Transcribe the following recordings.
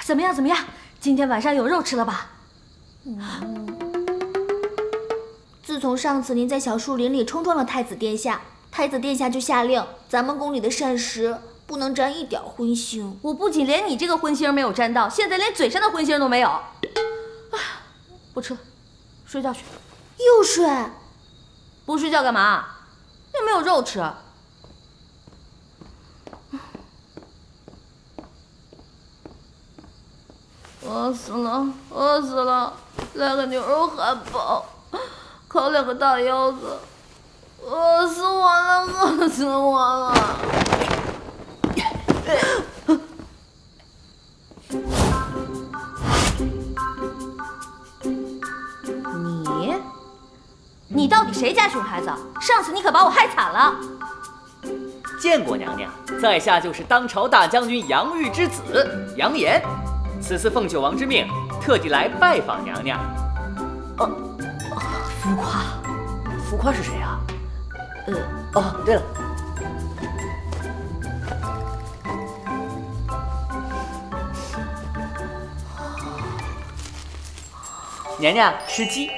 怎么样？怎么样？今天晚上有肉吃了吧？自从上次您在小树林里冲撞了太子殿下，太子殿下就下令，咱们宫里的膳食不能沾一点荤腥。我不仅连你这个荤腥没有沾到，现在连嘴上的荤腥都没有。啊，不吃了，睡觉去。又睡？不睡觉干嘛？又没有肉吃。饿死了，饿死了！来个牛肉汉堡，烤2个大腰子，饿死我了，饿死我了！你到底谁家熊孩子？上次你可把我害惨了。见过娘娘，在下就是当朝大将军杨玉之子杨延，此次奉九王之命，特地来拜访娘娘。浮夸，浮夸是谁啊？哦，对了，娘娘吃鸡。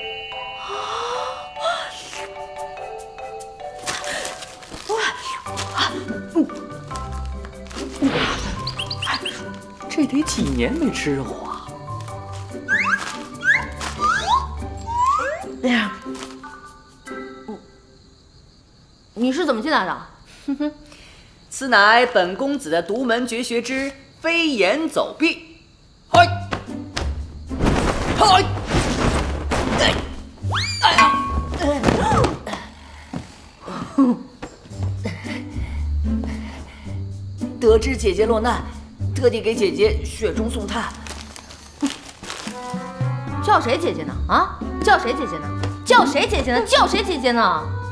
这得几年没吃肉啊！哎呀，你是怎么进来的？哼哼，此乃本公子的独门绝学之飞檐走壁。嗨，嗨，哎呀！得知姐姐落难，特地给姐姐雪中送炭。叫谁姐姐呢？啊，叫谁姐姐呢？叫谁姐姐呢？叫谁姐姐呢？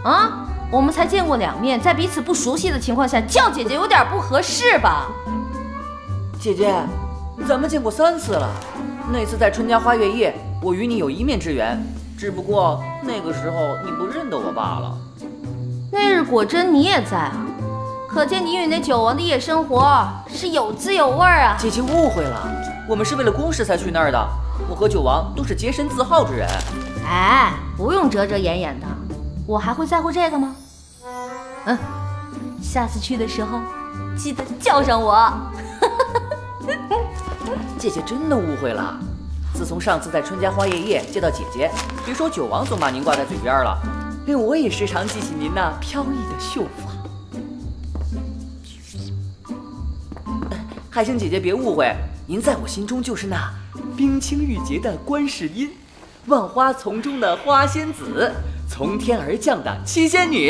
啊，我们才见过2面，在彼此不熟悉的情况下叫姐姐有点不合适吧？姐姐，咱们见过3次了。那次在春家花月夜，我与你有1面之缘，只不过那个时候你不认得我罢了。那日果真你也在啊，可见你与那九王的夜生活是有滋有味啊！姐姐误会了，我们是为了公事才去那儿的。我和九王都是洁身自好之人。哎，不用遮遮掩掩的，我还会在乎这个吗？下次去的时候记得叫上我。姐姐真的误会了。自从上次在春家花月夜见到姐姐，别说九王总把您挂在嘴边了，连我也时常记起您那飘逸的秀发。还请姐姐别误会，您在我心中就是那冰清玉洁的观世音，万花丛中的花仙子，从天而降的七仙女。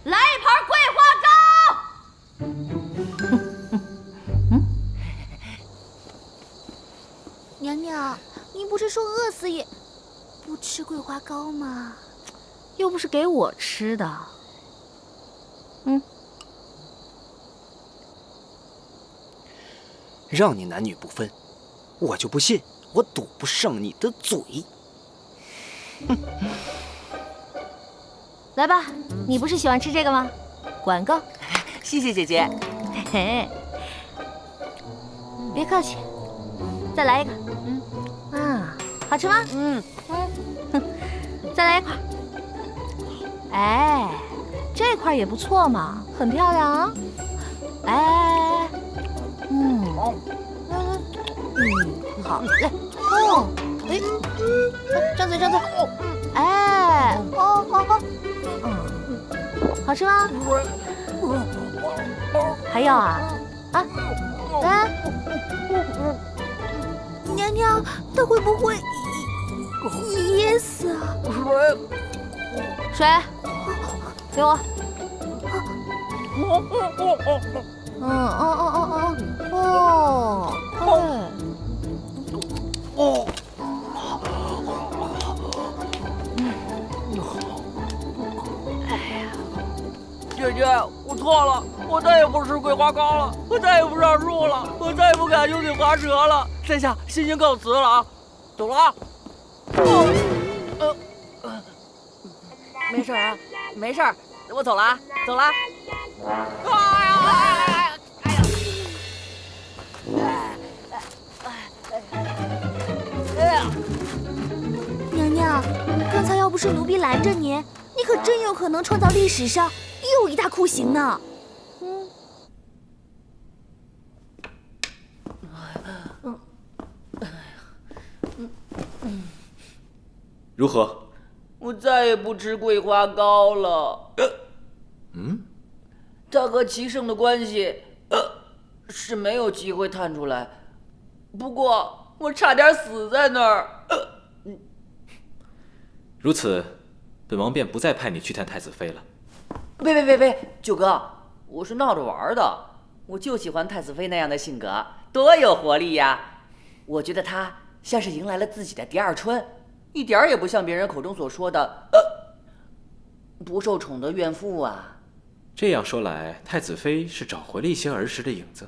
来一盘桂花糕。娘娘，您不是说饿死也不吃桂花糕吗？又不是给我吃的。让你男女不分，我就不信我堵不上你的嘴。来吧，你不是喜欢吃这个吗？管够。谢谢姐姐。嘿嘿，别客气，再来一个。好吃吗？再来一块。哎，这块也不错嘛，很漂亮啊。哎，好嘞。哎，张嘴张嘴。哎，好。好吃吗？还要啊？来。娘娘，她会不会噎死啊？水，给我。姐姐，我错了，我再也不吃桂花糕了，我再也不上树了，我再也不赶幽灵滑蛇了。在下先行告辞了啊，走了啊。没事啊，没事，我走了啊，走了。哎呀！娘，刚才要不是奴婢拦着您，你可真有可能创造历史上又一大酷刑呢。如何？我再也不吃桂花糕了。它和齐胜的关系，是没有机会探出来。不过我差点死在那儿。如此，本王便不再派你去探太子妃了。别，九哥，我是闹着玩的。我就喜欢太子妃那样的性格，多有活力呀！我觉得她像是迎来了自己的第二春。一点儿也不像别人口中所说的不受宠的怨妇啊。这样说来，太子妃是找回了一些儿时的影子。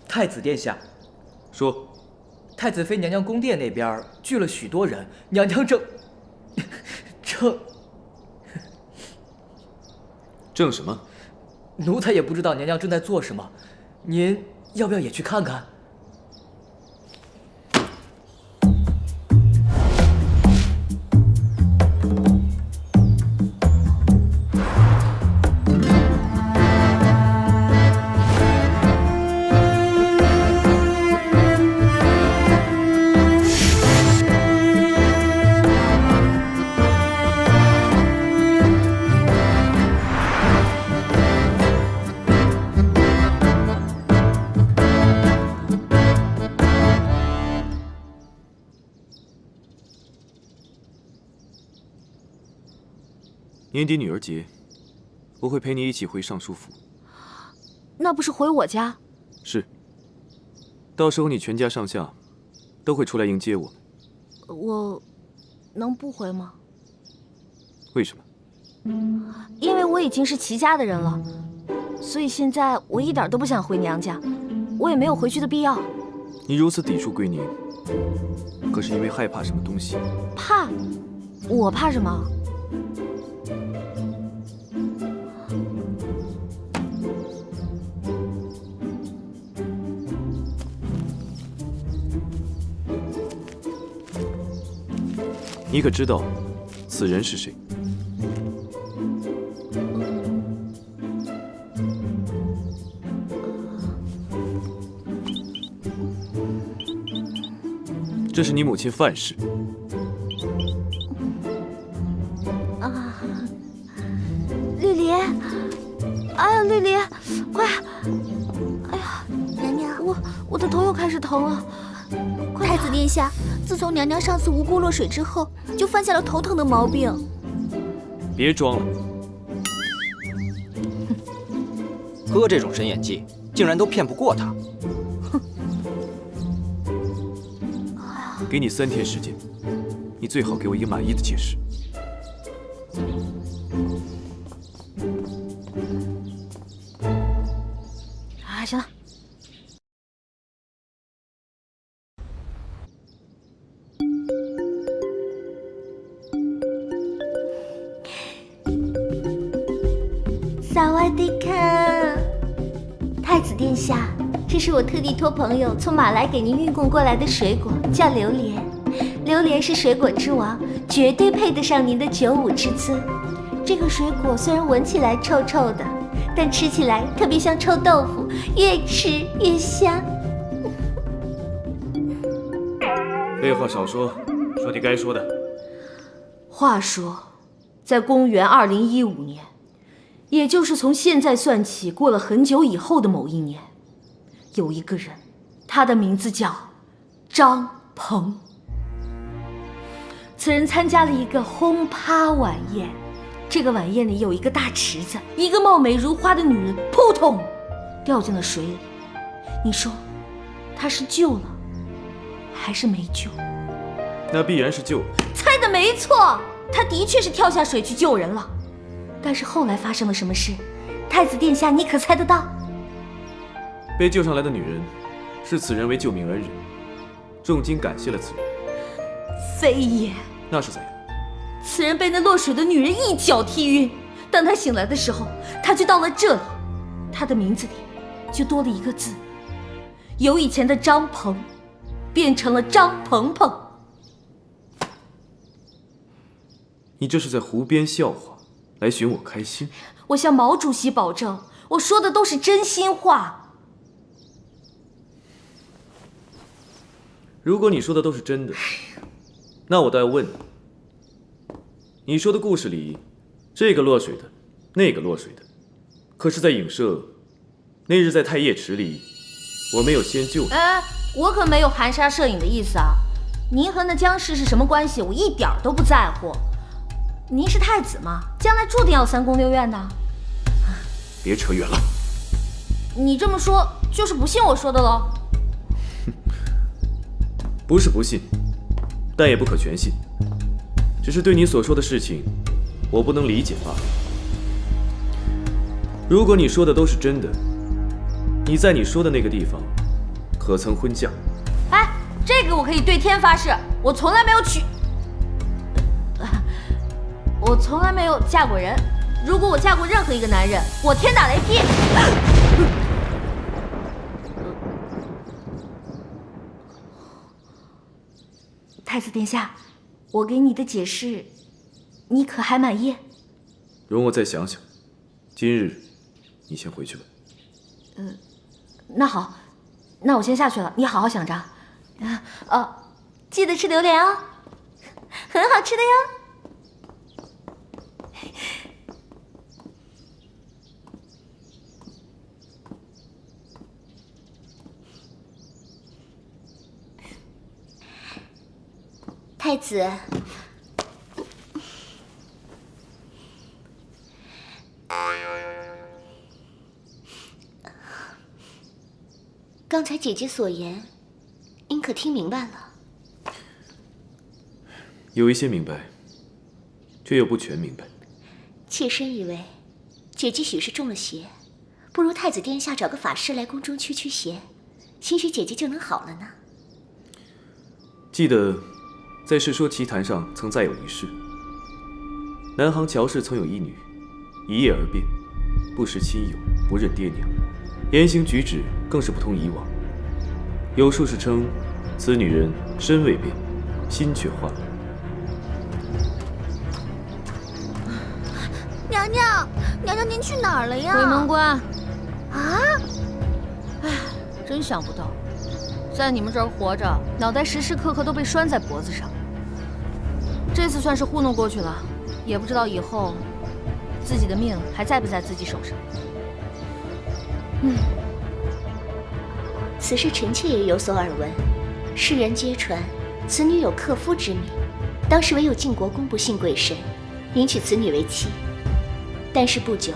太子殿下，说，太子妃娘娘宫殿那边聚了许多人，娘娘正什么？奴才也不知道娘娘正在做什么，您要不要也去看看？年底女儿节，我会陪你一起回尚书府。那不是回我家？是。到时候你全家上下都会出来迎接我们。我能不回吗？为什么？因为我已经是齐家的人了，所以现在我一点都不想回娘家，我也没有回去的必要。你如此抵触归宁，可是因为害怕什么东西？怕？我怕什么？你可知道此人是谁？这是你母亲范氏。啊，绿莲！哎呀，绿莲，快！哎呀，娘娘，我的头又开始疼了。太子殿下，自从娘娘上次无辜落水之后，就犯下了头疼的毛病。别装了，哥这种神演技，竟然都骗不过他。给你3天时间，你最好给我一个满意的解释。啊，行了。萨瓦迪卡，太子殿下，这是我特地托朋友从马来给您运供过来的水果，叫榴莲。榴莲是水果之王，绝对配得上您的95之尊。这个水果虽然闻起来臭臭的，但吃起来特别像臭豆腐，越吃越香。废话少说，说你该说的。话说，在公元2015年，也就是从现在算起过了很久以后的某一年，有一个人，他的名字叫张鹏。此人参加了一个轰趴晚宴，这个晚宴里有一个大池子，一个貌美如花的女人扑通掉进了水里。你说他是救了还是没救？那必然是救了。猜的没错，他的确是跳下水去救人了。但是后来发生了什么事？太子殿下，你可猜得到？被救上来的女人视此人为救命恩人，重金感谢了此人。非也。那是怎样？此人被那落水的女人一脚踢晕，当他醒来的时候，他就到了这里。他的名字里就多了一个字，由以前的张鹏变成了张鹏鹏。你这是在胡编笑话，来寻我开心？我向毛主席保证，我说的都是真心话。如果你说的都是真的，那我倒要问你，你说的故事里，这个落水的，那个落水的，可是在影射那日在太液池里，我没有先救你。哎，我可没有含沙射影的意思啊！您和那僵尸是什么关系？我一点都不在乎。您是太子嘛，将来注定要3宫6院的。别扯远了。你这么说，就是不信我说的喽？不是不信，但也不可全信。只是对你所说的事情，我不能理解罢了。如果你说的都是真的，你在你说的那个地方，可曾婚嫁？哎，这个我可以对天发誓，我从来没有我从来没有嫁过人。如果我嫁过任何一个男人，我天打雷劈！太子殿下，我给你的解释，你可还满意？容我再想想。今日，你先回去吧。那好，那我先下去了，你好好想着。记得吃榴莲哦，很好吃的哟。太子，刚才姐姐所言，您可听明白了？有一些明白，却又不全明白。妾身以为，姐姐许是中了邪，不如太子殿下找个法师来宫中驱邪，兴许姐姐就能好了呢。记得在《世说奇谈》上曾载有一事：南杭乔氏曾有一女，一夜而变，不识亲友，不认爹娘，言行举止更是不同以往。有术士称，此女人身未变，心却换了。娘娘，娘娘您去哪儿了呀？鬼门关啊！唉，真想不到，在你们这儿活着，脑袋时时刻刻都被拴在脖子上。这次算是糊弄过去了，也不知道以后自己的命还在不在自己手上。此事臣妾也有所耳闻，世人皆传此女有克夫之名，当时唯有晋国公不信鬼神，迎娶此女为妻。但是不久，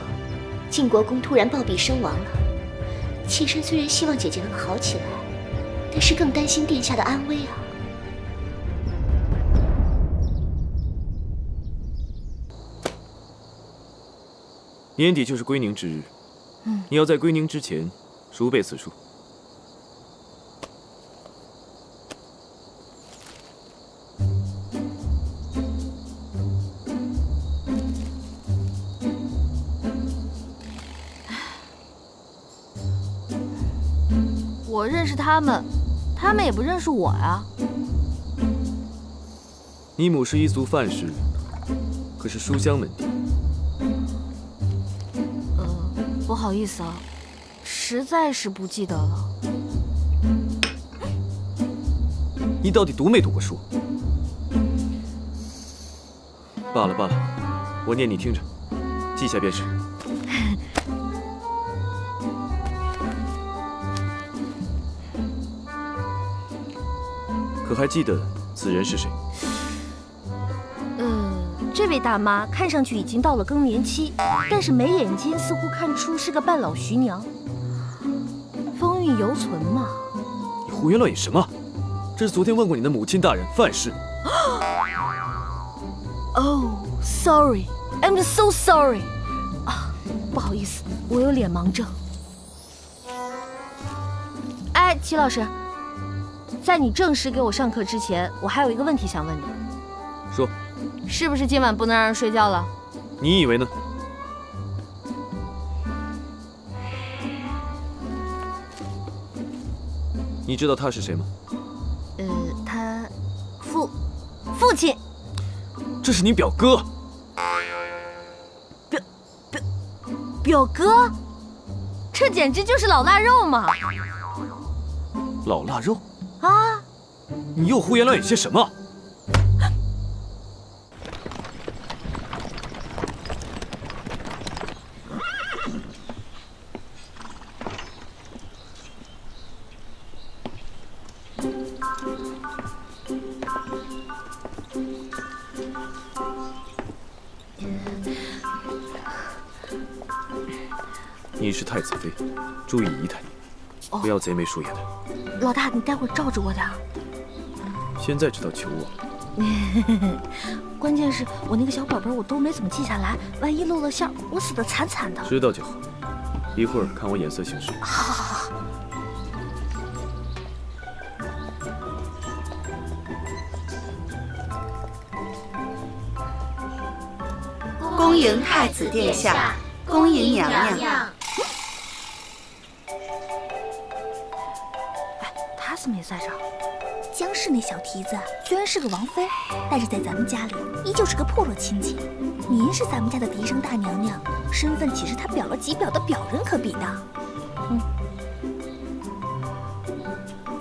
晋国公突然暴毙身亡了。妾身虽然希望姐姐能好起来，但是更担心殿下的安危啊。年底就是归宁之日，你要在归宁之前熟背此书。我认识他们，他们也不认识我呀。你母是一族范氏，可是书香门第。不好意思啊，实在是不记得了。你到底读没读过书？罢了罢了，我念你听着，记下便是。可还记得此人是谁？这位大妈看上去已经到了更年期，但是眉眼间似乎看出是个半老徐娘，风韵犹存嘛。你胡言乱语什么？这是昨天问过你的母亲大人范氏。Oh, sorry, I'm so sorry. 啊，不好意思，我有脸盲症。哎，齐老师，在你正式给我上课之前，我还有一个问题想问你。说。是不是今晚不能让人睡觉了？你以为呢？你知道他是谁吗？他父亲。这是你表哥。表哥，这简直就是老腊肉嘛！老腊肉啊！你又胡言乱语些什么？你是太子妃，注意仪态，不要贼眉鼠眼的。老大，你待会儿罩着我点儿。现在知道求我？关键是我那个小本本我都没怎么记下来，万一露了馅儿，我死得惨惨的。知道就好，一会儿看我眼色行事。好。恭迎太子殿下，恭迎娘娘。他怎么也在这儿？江氏那小蹄子虽然是个王妃，但是在咱们家里依旧是个破落亲戚。您是咱们家的嫡生大娘娘，身份岂是他表了几表的表人可比的？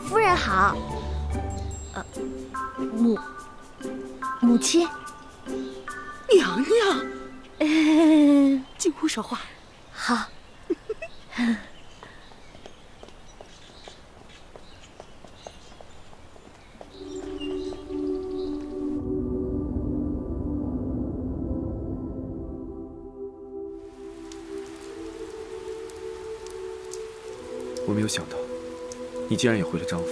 夫人好。母亲。娘娘。进屋说话。好。我没有想到，你竟然也回了张府。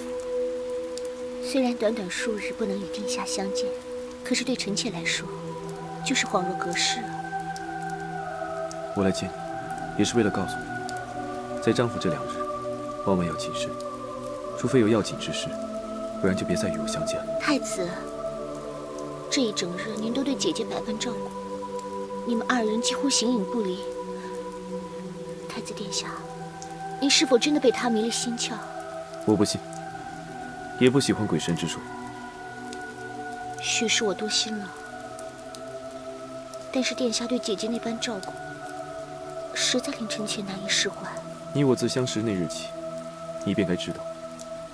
虽然短短数日不能与殿下相见，可是对臣妾来说，就是恍若隔世啊。我来见你，也是为了告诉你，在张府这2日，万万要谨慎，除非有要紧之事，不然就别再与我相见了。太子，这一整日您都对姐姐百般照顾，你们2人几乎形影不离。太子殿下，您是否真的被她迷了心窍？我不信，也不喜欢鬼神之说。许是我多心了，但是殿下对姐姐那般照顾，实在令臣妾难以释怀。你我自相识那日起，你便该知道，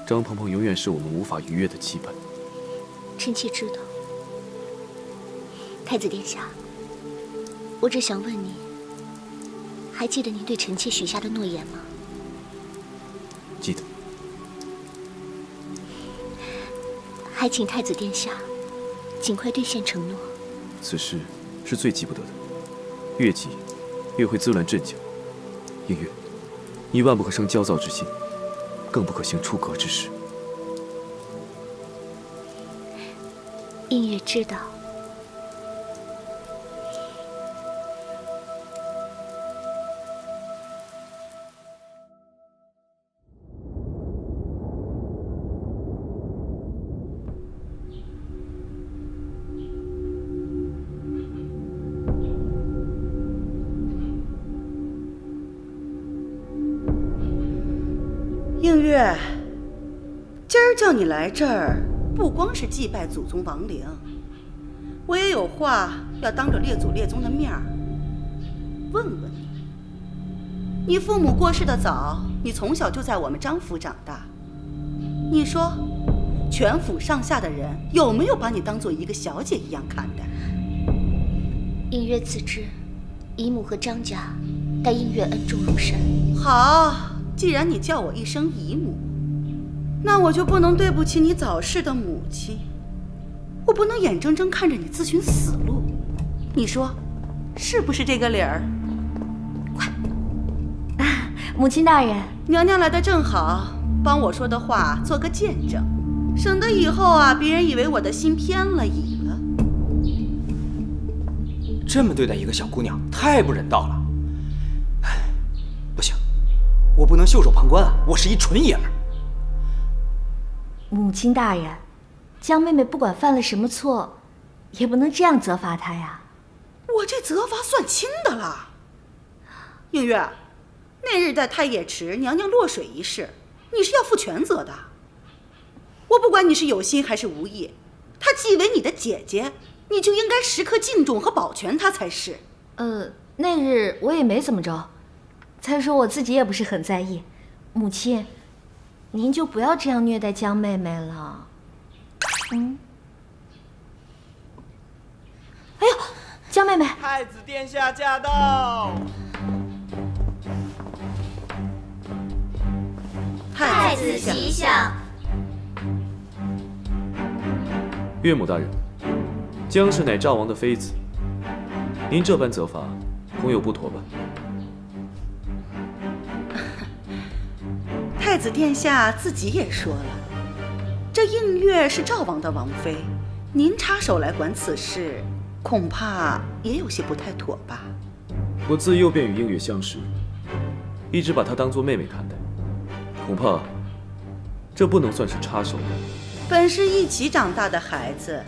张鹏鹏永远是我们无法逾越的羁绊。臣妾知道。太子殿下，我只想问你，还记得您对臣妾许下的诺言吗？记得。还请太子殿下尽快兑现承诺。此事是最急不得的，越急越会滋乱阵脚。映月，你万不可生焦躁之心，更不可行出格之事。映月知道。映月，今儿叫你来这儿，不光是祭拜祖宗亡灵，我也有话要当着列祖列宗的面儿问问你。你父母过世的早，你从小就在我们张府长大，你说全府上下的人有没有把你当做一个小姐一样看待？映月自知姨母和张家待映月恩重如山。好，既然你叫我一声姨母，那我就不能对不起你早逝的母亲，我不能眼睁睁看着你自寻死路，你说是不是这个理儿？快，母亲大人，娘娘来的正好，帮我说的话做个见证，省得以后别人以为我的心偏了倚了。这么对待一个小姑娘，太不人道了。不行，我不能袖手旁观啊！我是一纯爷们儿。母亲大人，江妹妹不管犯了什么错，也不能这样责罚她呀。我这责罚算轻的了。映月，那日在太液池娘娘落水一事，你是要负全责的。我不管你是有心还是无意，她既为你的姐姐，你就应该时刻敬重和保全她才是。那日我也没怎么着，再说我自己也不是很在意。母亲，您就不要这样虐待江妹妹了。哎呦，江妹妹！太子殿下驾到！太子吉祥。岳母大人，江氏乃赵王的妃子，您这般责罚，恐有不妥吧？太子殿下自己也说了，这映月是赵王的王妃，您插手来管此事，恐怕也有些不太妥吧？我自幼便与映月相识，一直把她当作妹妹看待，恐怕这不能算是插手吧。本是一起长大的孩子，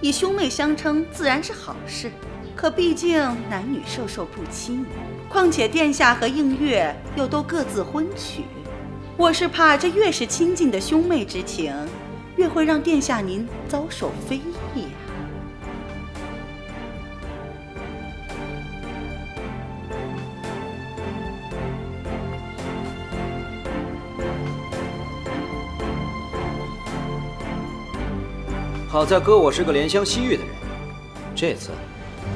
以兄妹相称自然是好事，可毕竟男女授受不亲，况且殿下和映月又都各自婚娶，我是怕这越是亲近的兄妹之情，越会让殿下您遭受非议啊。好在哥我是个怜香惜玉的人，这次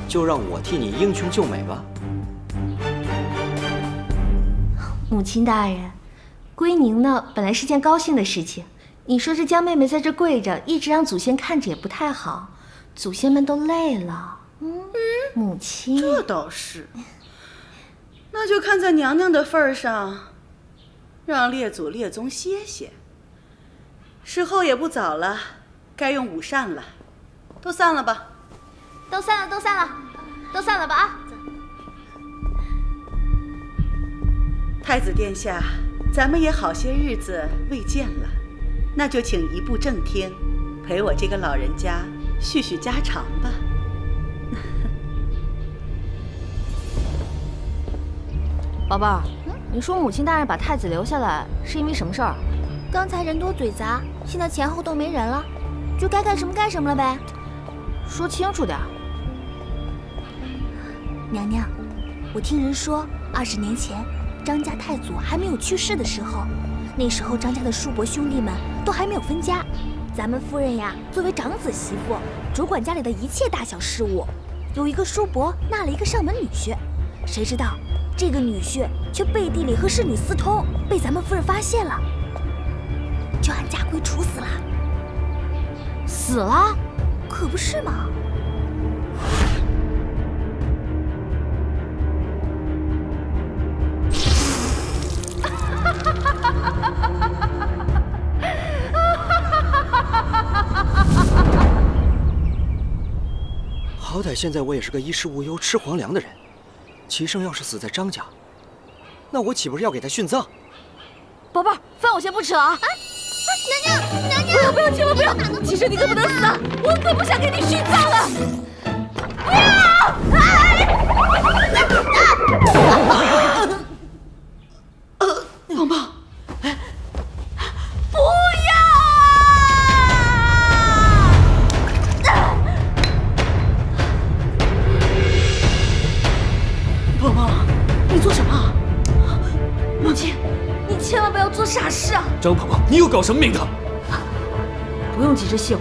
就让我替你英雄救美吧。母亲大人，归宁呢本来是件高兴的事情，你说这江妹妹在这跪着，一直让祖先看着也不太好，祖先们都累了。母亲，这倒是，那就看在娘娘的份上，让列祖列宗歇歇。时候也不早了，该用午膳了，都散了吧。都散了，都散了，都散了吧啊！太子殿下，咱们也好些日子未见了，那就请移步正厅，陪我这个老人家叙叙家常吧。宝贝儿，你说母亲大人把太子留下来是因为什么事儿？刚才人多嘴杂，现在前后都没人了，就该干什么干什么了呗。说清楚点。娘娘，我听人说，20年前张家太祖还没有去世的时候，那时候张家的叔伯兄弟们都还没有分家，咱们夫人呀，作为长子媳妇，主管家里的一切大小事务。有一个叔伯纳了一个上门女婿，谁知道这个女婿却背地里和侍女私通，被咱们夫人发现了，就按家规处死了。死了？可不是嘛。好歹现在我也是个衣食无忧、吃皇粮的人，齐胜要是死在张家，那我岂不是要给他殉葬？宝贝儿，饭我先不吃了啊！娘娘，娘娘，不要，千万不要！其实你可不能死啊！我可不想给你殉葬了！不要！棒棒，不要！棒棒，你做什么？母亲，你千万不要做傻事啊！张婆婆，你又搞什么名堂？不用急着谢我。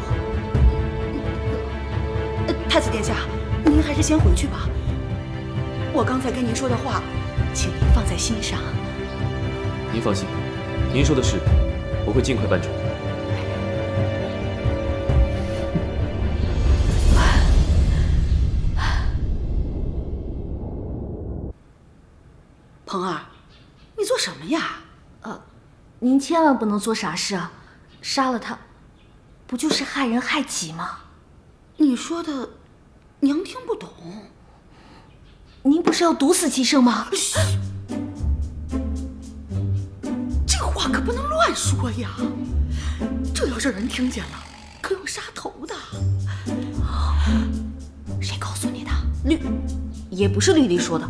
太子殿下，您还是先回去吧。我刚才跟您说的话，请您放在心上。您放心，您说的事，我会尽快办成。鹏儿，你做什么呀？您千万不能做傻事啊！杀了他，不就是害人害己吗？你说的，娘听不懂。您不是要毒死齐胜吗？嘘，这话可不能乱说呀！这要是人听见了，可有杀头的。谁告诉你的？也不是绿丽说的，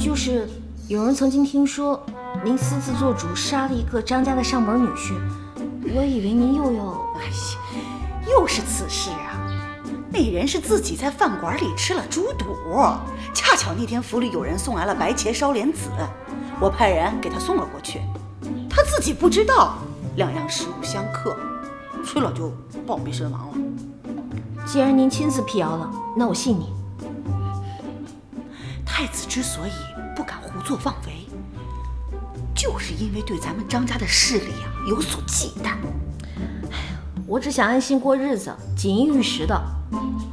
就是有人曾经听说您私自做主杀了一个张家的上门女婿，我以为您又有哎呀，又是此事啊！那人是自己在饭馆里吃了猪肚，恰巧那天府里有人送来了白茄烧莲子，我派人给他送了过去，他自己不知道，两样食物相克，吃了就暴毙身亡了。既然您亲自辟谣了，那我信你。太子之所以不敢胡作妄为，就是因为对咱们张家的势力啊有所忌惮。我只想安心过日子，锦衣玉食的。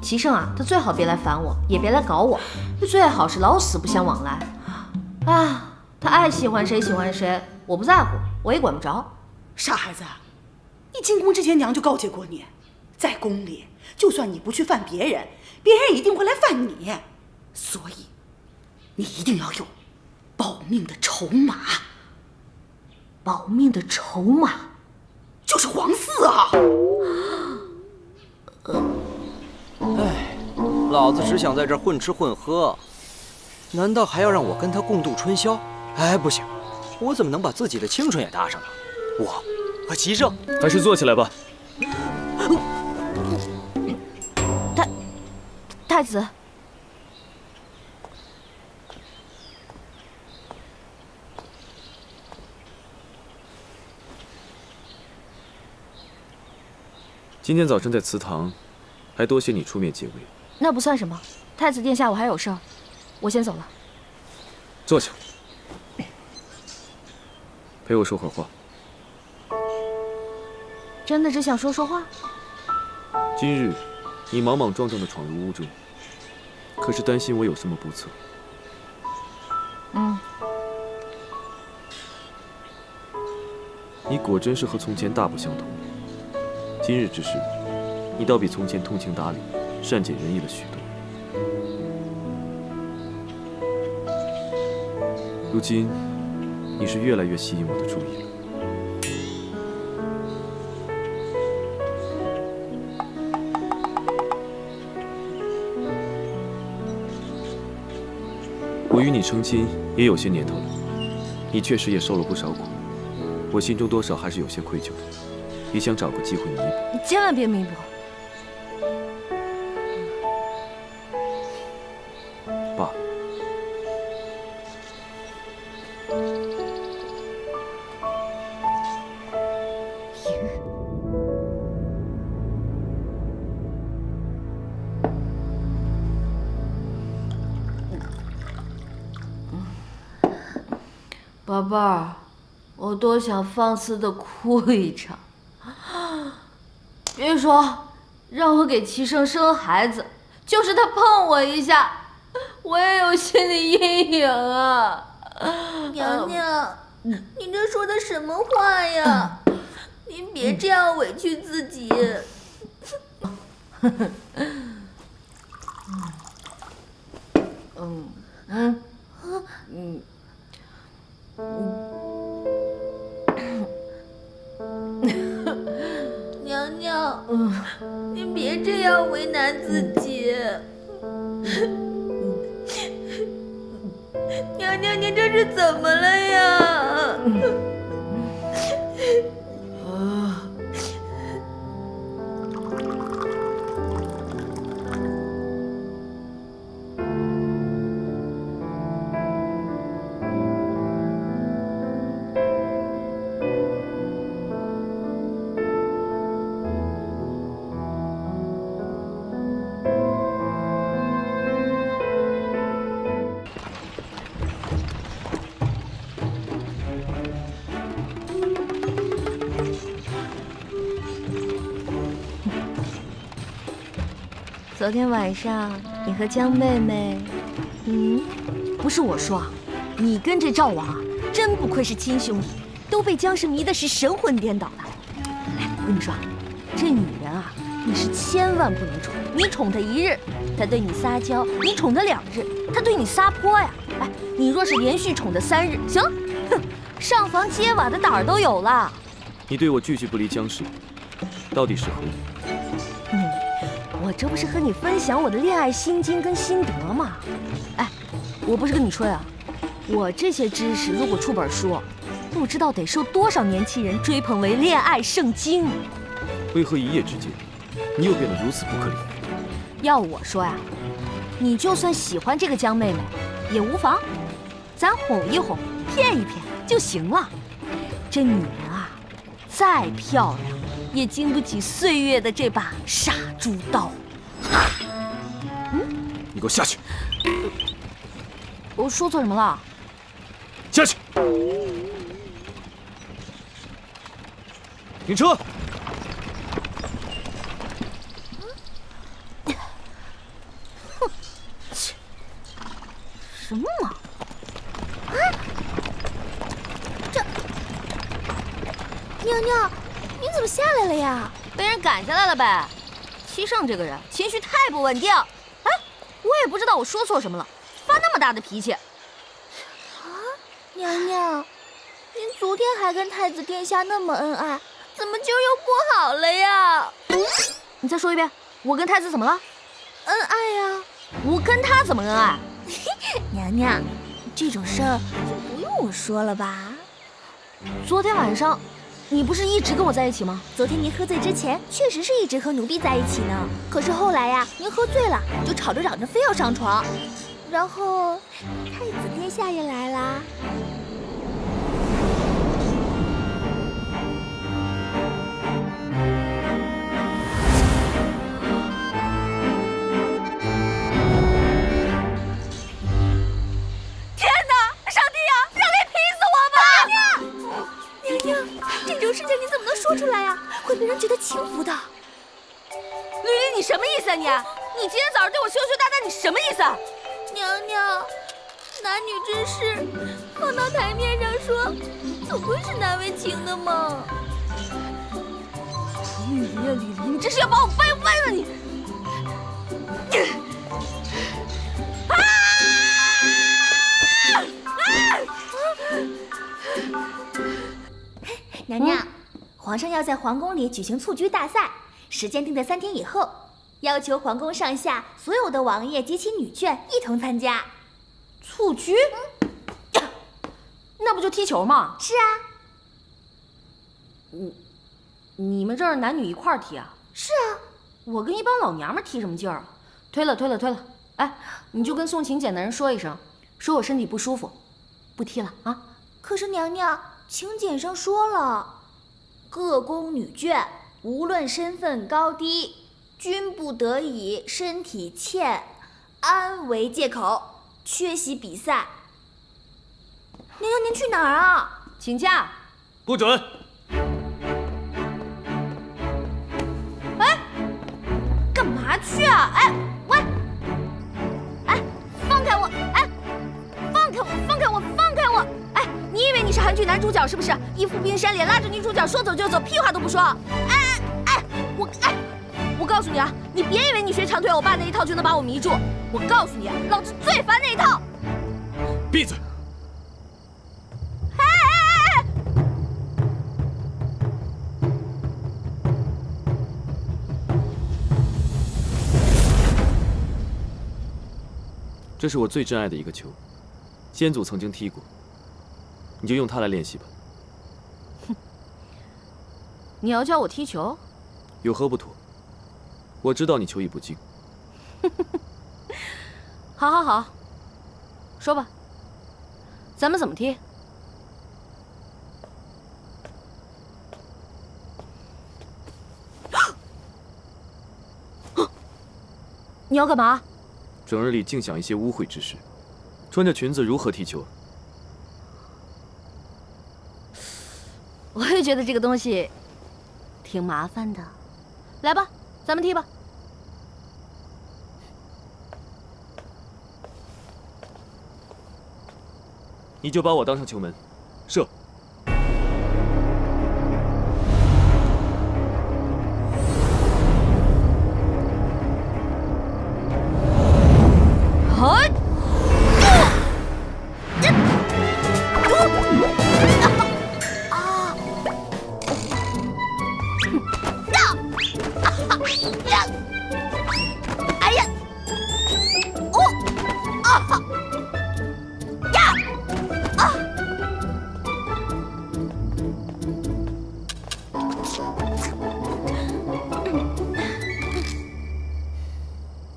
齐胜啊，他最好别来烦我，也别来搞我，最好是老死不相往来。啊，他爱喜欢谁喜欢谁，我不在乎，我也管不着。傻孩子，你进宫之前娘就告诫过你，在宫里就算你不去犯别人，别人一定会来犯你，所以你一定要有保命的筹码。保命的筹码就是皇嗣啊！哎，老子只想在这儿混吃混喝，难道还要让我跟他共度春宵？哎，不行，我怎么能把自己的青春也搭上了？我和齐胜，还是坐起来吧。太子，今天早晨在祠堂，还多谢你出面解围。那不算什么。太子殿下，我还有事儿，我先走了。坐下，陪我说会儿话。真的只想说说话？今日你莽莽撞撞地闯入屋中，可是担心我有什么不测？你果真是和从前大不相同。今日之事，你倒比从前通情达理、善解人意了许多。如今，你是越来越吸引我的注意了。我与你成亲也有些年头了，你确实也受了不少苦，我心中多少还是有些愧疚的，也想找个机会弥补。你千万别弥补。爸，宝贝儿，我多想放肆的哭一场。别说让我给齐胜生孩子，就是他碰我一下，我也有心理阴影啊。娘娘，你这说的什么话呀？您别这样委屈自己。娘娘，您别这样为难自己。娘娘，您这是怎么了呀？昨天晚上你和江妹妹，不是我说，你跟这赵王啊，真不愧是亲兄弟，都被江氏迷的是神魂颠倒了。哎，我跟你说，这女人啊，你是千万不能宠，你宠她一日，她对你撒娇；你宠她2日，她对你撒泼呀。哎，你若是连续宠她3日，行，哼，上房揭瓦的胆儿都有了。你对我句句不离江氏，到底是何意？我这不是和你分享我的恋爱心经跟心得吗？哎，我不是跟你吹啊，我这些知识如果出本书，不知道得受多少年轻人追捧为恋爱圣经。为何一夜之间，你又变得如此不可理喻？要我说呀，你就算喜欢这个江妹妹，也无妨，咱哄一哄，骗一骗就行了。这女人啊，再漂亮，也经不起岁月的这把杀猪刀。你给我下去！我说错什么了？下去！停车！什么嘛！娘娘，你怎么下来了呀？被人赶下来了呗。七圣这个人情绪太不稳定。哎，我也不知道我说错什么了，发那么大的脾气。娘娘，您昨天还跟太子殿下那么恩爱，怎么今儿又不好了呀？你再说一遍，我跟太子怎么了？恩爱呀！我跟他怎么恩爱？娘娘，这种事儿就不用我说了吧？昨天晚上，你不是一直跟我在一起吗？昨天您喝醉之前，确实是一直和奴婢在一起呢。可是后来呀，您喝醉了，就吵着嚷着非要上床，然后太子殿下也来啦。说出来呀，会被人觉得轻浮的。绿林，你什么意思啊你？你今天早上对我羞羞答答，你什么意思？娘娘，男女之事放到台面上说，总归是难为情的嘛。绿林啊绿林，你这是要把我掰弯了你！娘娘。皇上要在皇宫里举行蹴鞠大赛，时间定在3天以后，要求皇宫上下所有的王爷及其女眷一同参加。蹴鞠？那不就踢球吗？是啊。你们这儿男女一块儿踢啊？是啊。我跟一帮老娘们踢什么劲儿啊？推了。哎，你就跟送请柬的人说一声，说我身体不舒服，不踢了啊。可是娘娘，请柬上说了。各宫女眷无论身份高低，均不得以身体欠安为借口缺席比赛。娘娘，您去哪儿啊？请假。不准！哎，干嘛去啊？哎，喂，哎，放开我！哎，放开我！哎，你以为你是韩剧男主角是不是？一副冰山脸，拉着女主角说走就走，屁话都不说。我告诉你啊，你别以为你学长腿欧巴那一套就能把我迷住。我告诉你，老子最烦那一套。闭嘴！哎！这是我最珍爱的一个球，先祖曾经踢过，你就用它来练习吧。哼，你要教我踢球？有何不妥？我知道你球艺不精。好，说吧，咱们怎么踢？你要干嘛？整日里净想一些污秽之事，穿着裙子如何踢球？我也觉得这个东西挺麻烦的。来吧，咱们踢吧。你就把我当成球门，射。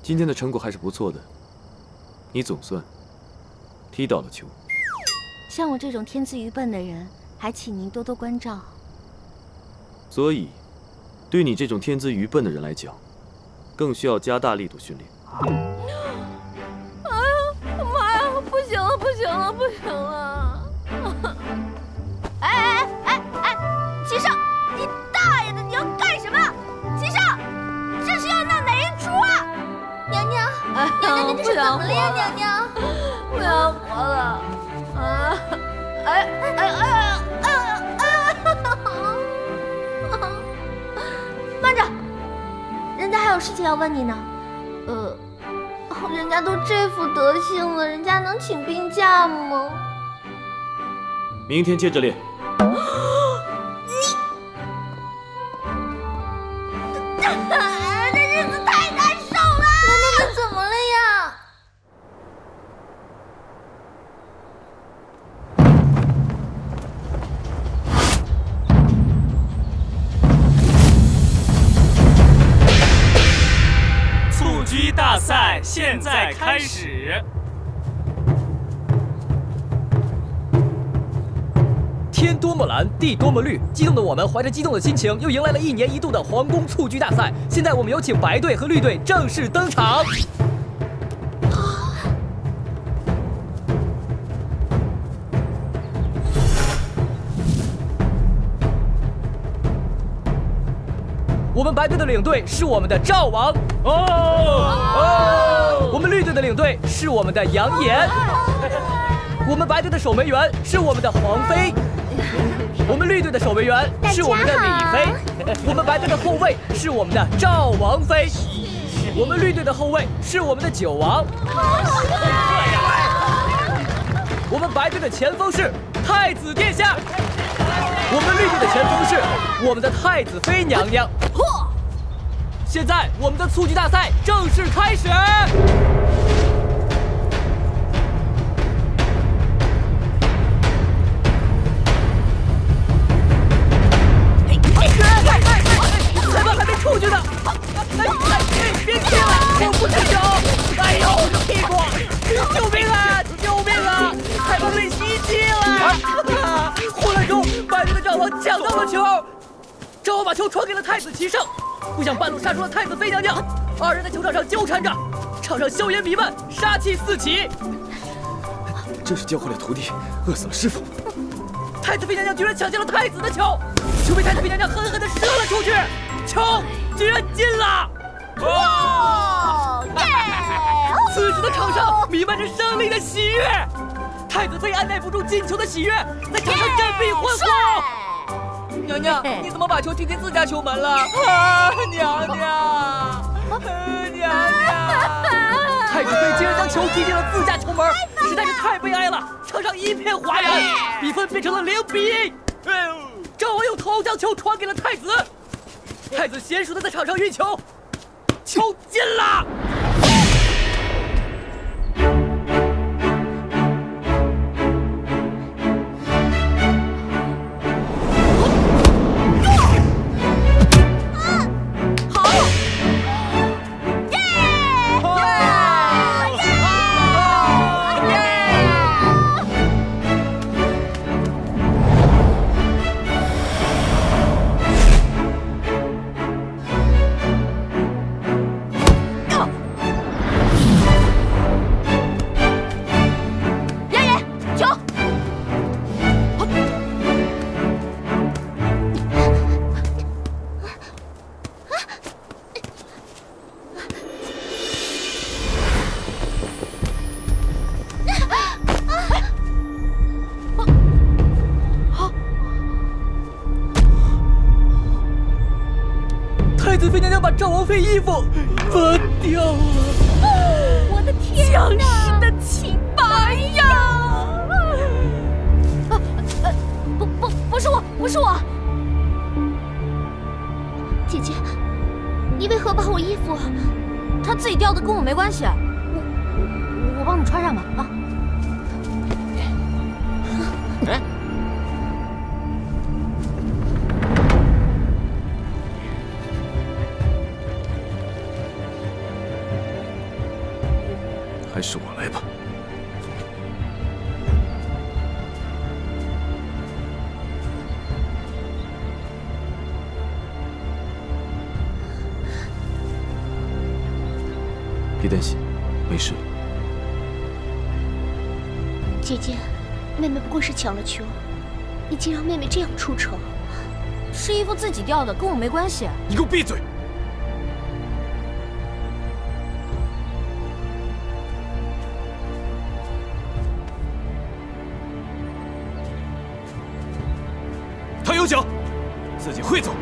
今天的成果还是不错的，你总算踢倒了球。像我这种天资愚笨的人，还请您多多关照。所以，对你这种天资愚笨的人来讲，更需要加大力度训练。哎呀，妈呀！不行了，不行了，不行了！哎，齐少，你大爷的，你要干什么？齐少，这是要闹哪一出啊？娘娘，娘娘，你这是怎么了呀？娘娘，不想活了！啊！慢着，人家还有事情要问你呢。人家都这副德行了，人家能请病假吗？明天接着练。这日子太难受了！娘娘，你怎么了呀？蹴鞠大赛现在开始。天多么蓝，地多么绿，激动的我们怀着激动的心情，又迎来了1年1度的皇宫蹴鞠大赛。现在我们有请白队和绿队正式登场。我们白队的领队是我们的赵王我们绿队的领队是我们的杨岩，我们白队的守门员是我们的黄飞，我们绿队的守门员是我们的李飞，我们白队的后卫是我们的赵王飞，我们绿队的后卫是我们的九王，我们白队的前锋是太子殿下，我们绿队的前锋是我们的太子妃娘娘。现在我们的蹴鞠大赛正式开始。裁判还没出去呢！别踢了，我不踢球！哎呦，我的屁股！救命啊！救命啊！裁判被袭击了！混乱中，白队的赵王抢到了球，赵王把球传给了太子齐胜，不想半路杀出了太子妃娘娘，二人在球场上纠缠着，场上硝烟弥漫，杀气四起。真是教坏了徒弟，饿死了师傅。太子妃娘娘居然抢下了太子的球，球被太子妃娘娘狠狠地射了出去，球居然进了！此时的场上弥漫着胜利的喜悦，太子妃按耐不住进球的喜悦，在场上振臂欢呼。娘娘，你怎么把球踢进自家球门了？啊，娘娘，娘娘！太子妃竟然将球踢进了自家球门，实在是太悲哀了。场上一片哗然，比分变成了0-1。赵王用头将球传给了太子，太子娴熟的在场上运球，球进了。太子妃娘娘把赵王妃衣服扒掉了，我的天哪！将士的清白呀！不是我，不是我。姐姐，你为何把我衣服？他自己掉的，跟我没关系。我帮你穿上吧，啊。哎。还是我来吧。别担心，没事了。姐姐，妹妹不过是抢了球，你竟让妹妹这样出丑。是衣服自己掉的，跟我没关系。你给我闭嘴！他有脚，自己会走。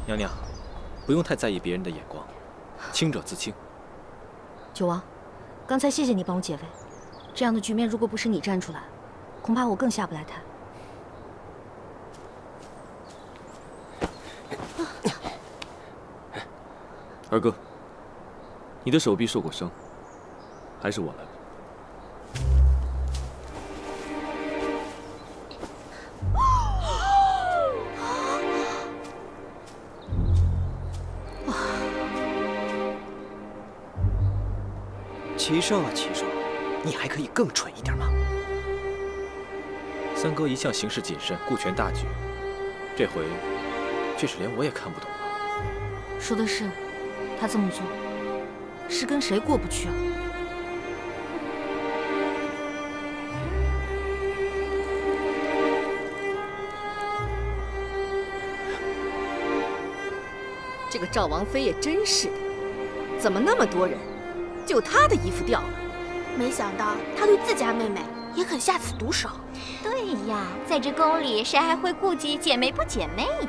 娘娘，不用太在意别人的眼光，清者自清。九王，刚才谢谢你帮我解围，这样的局面如果不是你站出来，恐怕我更下不来台。二哥，你的手臂受过伤，还是我来吧。齐少啊，齐少，你还可以更蠢一点吗？三哥一向行事谨慎，顾全大局，这回却是连我也看不懂了。说的是，他这么做是跟谁过不去啊？这个赵王妃也真是的，怎么那么多人？就她的衣服掉了，没想到他对自家妹妹也肯下此毒手。对呀，在这宫里，谁还会顾及姐妹不姐妹的？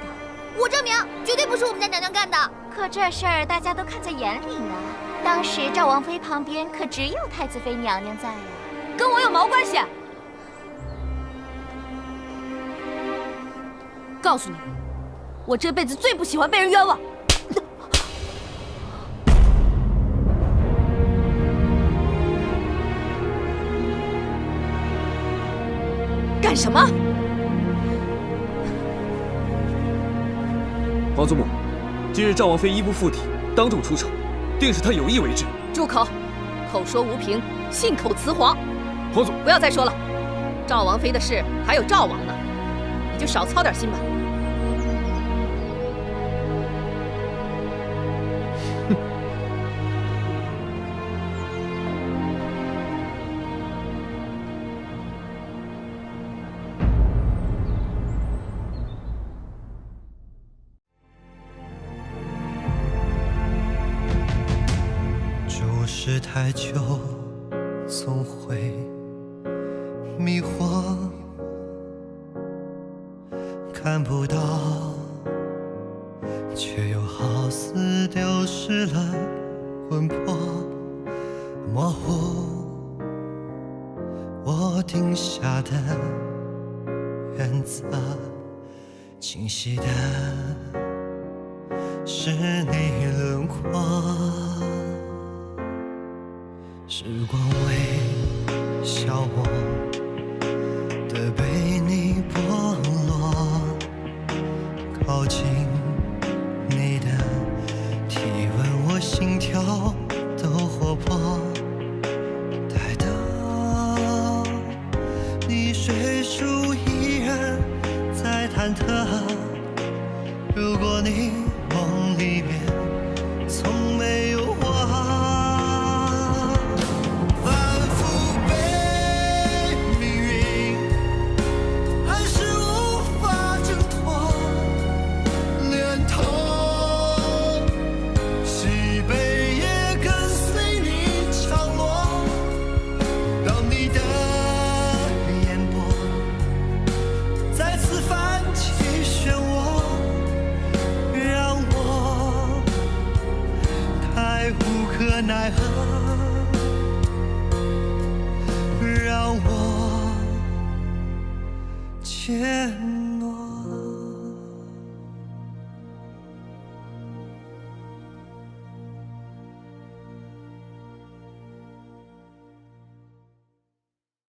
我证明，绝对不是我们家娘娘干的。可这事儿大家都看在眼里呢。当时赵王妃旁边可只有太子妃娘娘在呀，跟我有毛关系？告诉你，我这辈子最不喜欢被人冤枉。干什么？皇祖母，今日赵王妃衣不附体，当众出丑，定是她有意为之。住口！口说无凭，信口雌黄。皇祖，不要再说了。赵王妃的事还有赵王呢，你就少操点心吧。是太久，总会迷惑，看不到，却又好似丢失了魂魄，模糊我定下的原则，清晰的是你轮廓。时光微笑我的被你剥落，靠近你的体温，我心跳都活泼。待到你睡熟，依然在忐忑。如果你梦里面从没有我。奈何，让我牵。